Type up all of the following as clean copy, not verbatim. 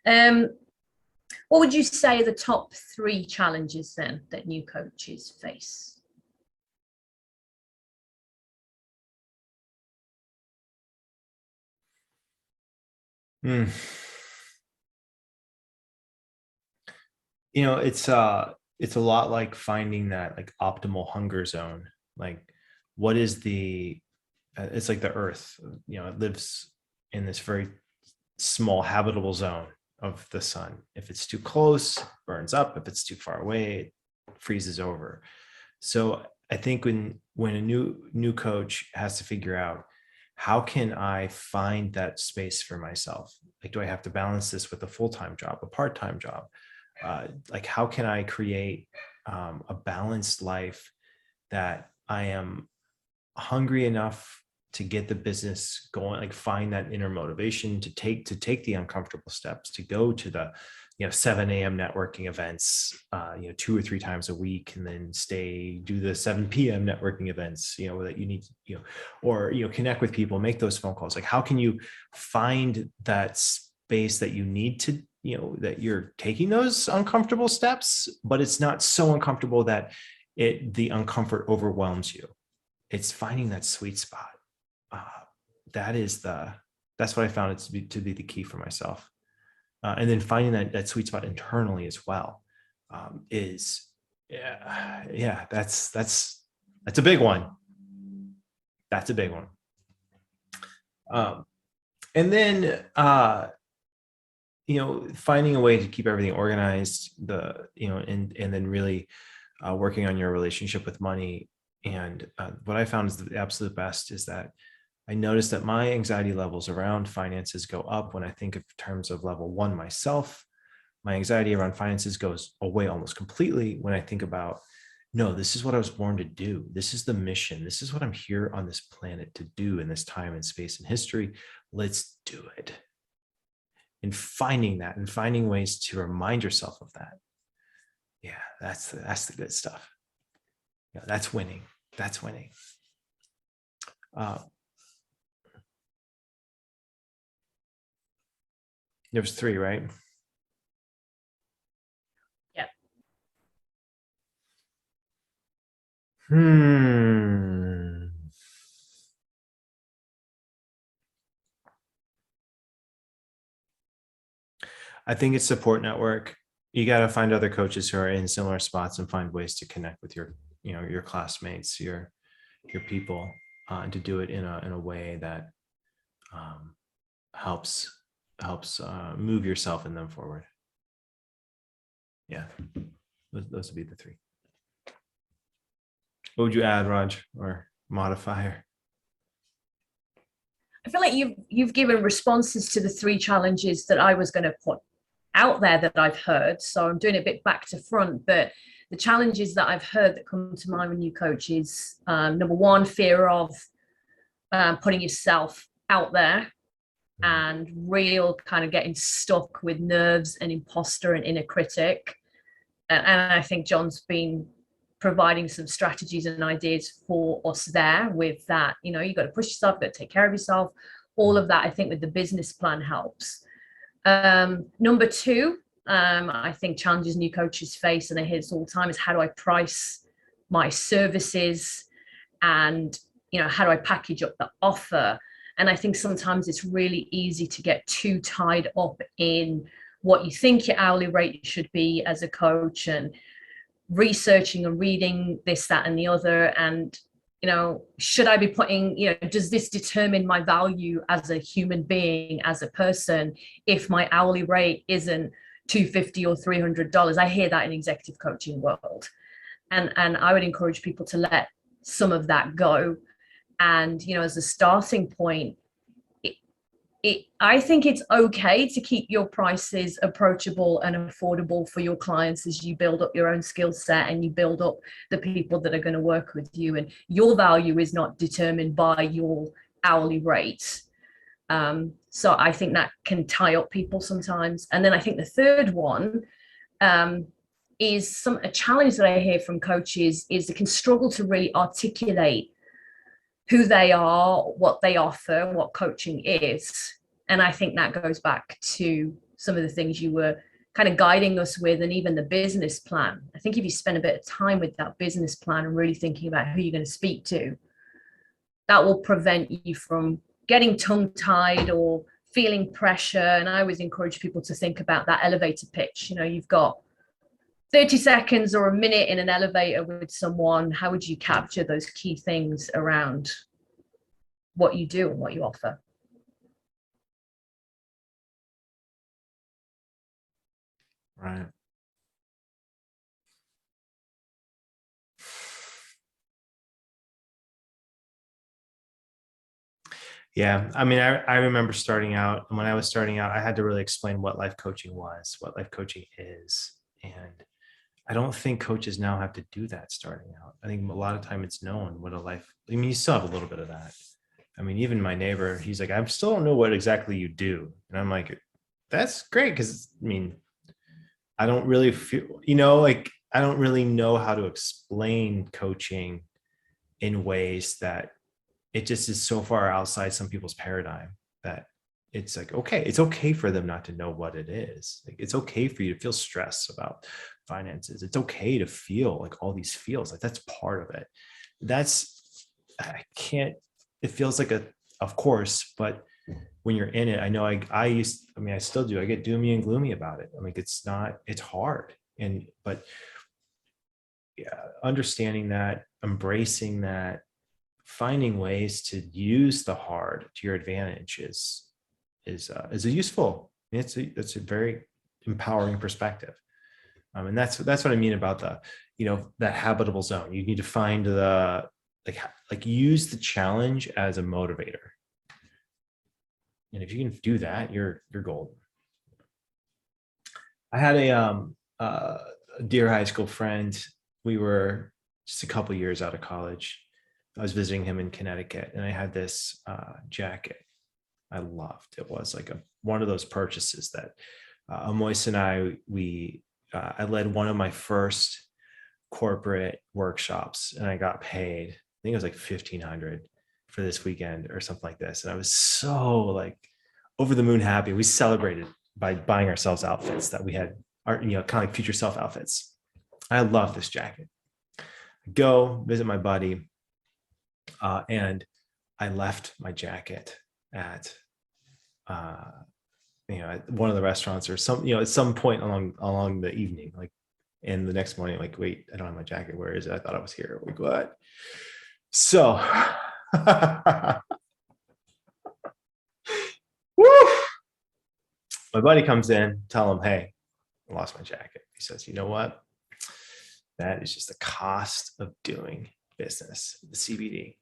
Um, what would you say are the top 3 challenges then that new coaches face? It's a lot like finding that like optimal hunger zone. Like, what is the it's like the earth, it lives in this very small habitable zone of the sun. If it's too close, it burns up. If it's too far away, it freezes over. So I think when a new coach has to figure out, how can I find that space for myself? Like, do I have to balance this with a full-time job, a part-time job? Like, how can I create a balanced life that I am hungry enough to get the business going, like find that inner motivation to take the uncomfortable steps, to go to the 7 a.m. networking events 2 or 3 times a week, and then do the 7 p.m. networking events that you need or connect with people, make those phone calls. Like, how can you find that space that you need to that you're taking those uncomfortable steps, but it's not so uncomfortable that the uncomfort overwhelms you. It's finding that sweet spot. That's what I found it to be the key for myself. And then finding that sweet spot internally as well is, that's a big one. That's a big one. And then, finding a way to keep everything organized, and then really working on your relationship with money. And what I found is the absolute best is that I noticed that my anxiety levels around finances go up when I think of terms of level 1 myself. My anxiety around finances goes away almost completely when I think about, no, this is what I was born to do. This is the mission. This is what I'm here on this planet to do in this time and space and history. Let's do it. And finding that and finding ways to remind yourself of that. Yeah, that's the good stuff. Yeah, that's winning. That's winning. There was 3, right? Yeah. I think it's support network. You got to find other coaches who are in similar spots and find ways to connect with your classmates, your people, and to do it in a way that helps move yourself and them forward. Yeah, those would be the 3. What would you add, Raj, or modify? I feel like you've given responses to the 3 challenges that I was going to put out there that I've heard. So I'm doing it a bit back to front, but the challenges that I've heard that come to mind when you coach is number 1, fear of putting yourself out there and real kind of getting stuck with nerves and imposter and inner critic. And I think John's been providing some strategies and ideas for us there with that. You got to push yourself, you've got to take care of yourself. All of that, I think, with the business plan helps. Number 2, I think challenges new coaches face, and I hear this all the time, is how do I price my services, and how do I package up the offer? And I think sometimes it's really easy to get too tied up in what you think your hourly rate should be as a coach, and researching and reading this, that, and the other. And should I be putting, does this determine my value as a human being, as a person, if my hourly rate isn't $250 or $300? I hear that in executive coaching world. And I would encourage people to let some of that go. And, as a starting point, I think it's okay to keep your prices approachable and affordable for your clients as you build up your own skill set and you build up the people that are going to work with you. And your value is not determined by your hourly rate. So I think that can tie up people sometimes. And then I think the third one is a challenge that I hear from coaches is they can struggle to really articulate who they are, what they offer, what coaching is. And I think that goes back to some of the things you were kind of guiding us with, and even the business plan. I think if you spend a bit of time with that business plan and really thinking about who you're going to speak to, that will prevent you from getting tongue-tied or feeling pressure. And I always encourage people to think about that elevator pitch. You know, you've got 30 seconds or a minute in an elevator with someone. How would you capture those key things around what you do and what you offer? Right. Yeah. I mean, I remember starting out, and when I was starting out, I had to really explain what life coaching was, what life coaching is. And I don't think coaches now have to do that starting out. I think a lot of time it's known what a life, I mean, you still have a little bit of that. I mean, even my neighbor, he's like, I still don't know what exactly you do. And I'm like, that's great. Cause I mean, I don't really feel, like I don't really know how to explain coaching in ways that it just is so far outside some people's paradigm that it's like, okay, it's okay for them not to know what it is. Like, it's okay for you to feel stress about finances. It's okay to feel like all these feels, like that's part of it. I can't, it feels like of course, but when you're in it, I know I still do. I get doomy and gloomy about it. I mean, it's hard. But yeah, understanding that, embracing that, finding ways to use the hard to your advantage is a useful. It's a very empowering perspective. And that's what I mean about that habitable zone. You need to find use the challenge as a motivator. And if you can do that, you're golden. I had a dear high school friend. We were just a couple years out of college. I was visiting him in Connecticut, and I had this jacket I loved. It was like one of those purchases that Amois and I led one of my first corporate workshops, and I got paid. I think it was like $1,500 for this weekend or something like this. And I was so like over the moon happy. We celebrated by buying ourselves outfits that we had, kind of like future self outfits. I love this jacket. Go visit my buddy, and I left my jacket at at one of the restaurants or at some point along the evening, like, and the next morning, like, wait, I don't have my jacket. Where is it? I thought I was here. Like, what? So woo! My buddy comes in, tell him, hey, I lost my jacket. He says, you know what? That is just the cost of doing business, the CBD,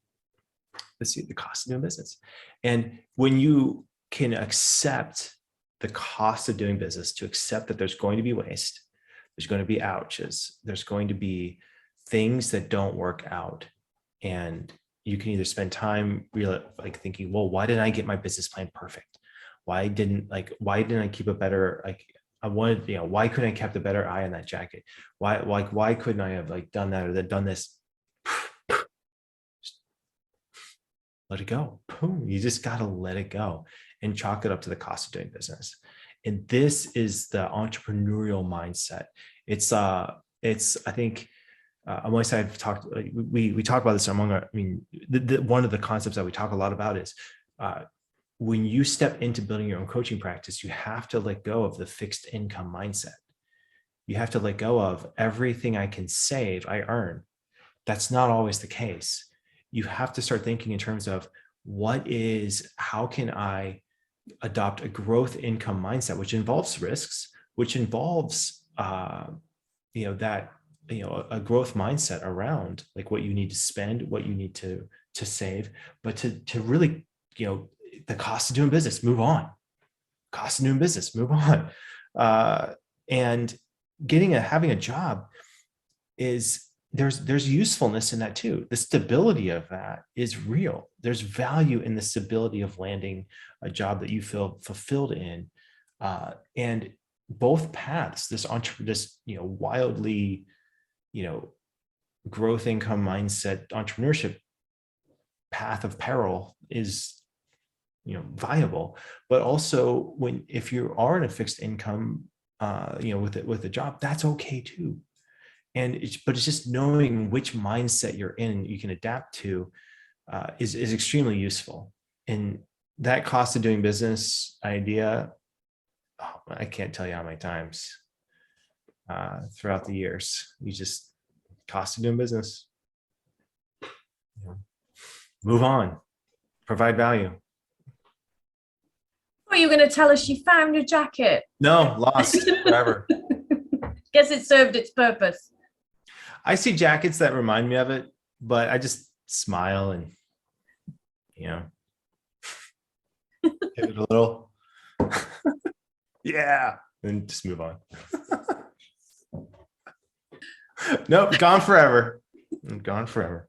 the cost of doing business. And when you can accept the cost of doing business, to accept that there's going to be waste, there's going to be ouches, there's going to be things that don't work out. And you can either spend time really like thinking, well, why didn't I get my business plan perfect? Why didn't I keep a better, why couldn't I kept a better eye on that jacket? Why couldn't I have done that or done this? Let it go. Boom. You just got to let it go and chalk it up to the cost of doing business. And this is the entrepreneurial mindset. I think, Amois and I've talked, we talk about this among our, one of the concepts that we talk a lot about is, when you step into building your own coaching practice, you have to let go of the fixed income mindset. You have to let go of everything I can save, I earn. That's not always the case. You have to start thinking in terms of how can I adopt a growth income mindset, which involves risks, which involves, a growth mindset around like what you need to spend, what you need to save, but to really, the cost of doing business, move on. Cost of doing business, move on. And having a job there's usefulness in that too. The stability of that is real. There's value in the stability of landing a job that you feel fulfilled in. And both paths, this wildly, growth income mindset, entrepreneurship path of peril is viable. But also if you are in a fixed income, with a job, that's okay too. But it's just knowing which mindset you're in, you can adapt to, is extremely useful. And that cost of doing business idea, I can't tell you how many times throughout the years, cost of doing business. Move on, provide value. Are you going to tell us you found your jacket? No, lost forever. Guess it served its purpose. I see jackets that remind me of it, but I just smile and, give it a little, yeah, and just move on. Nope, gone forever. Gone forever.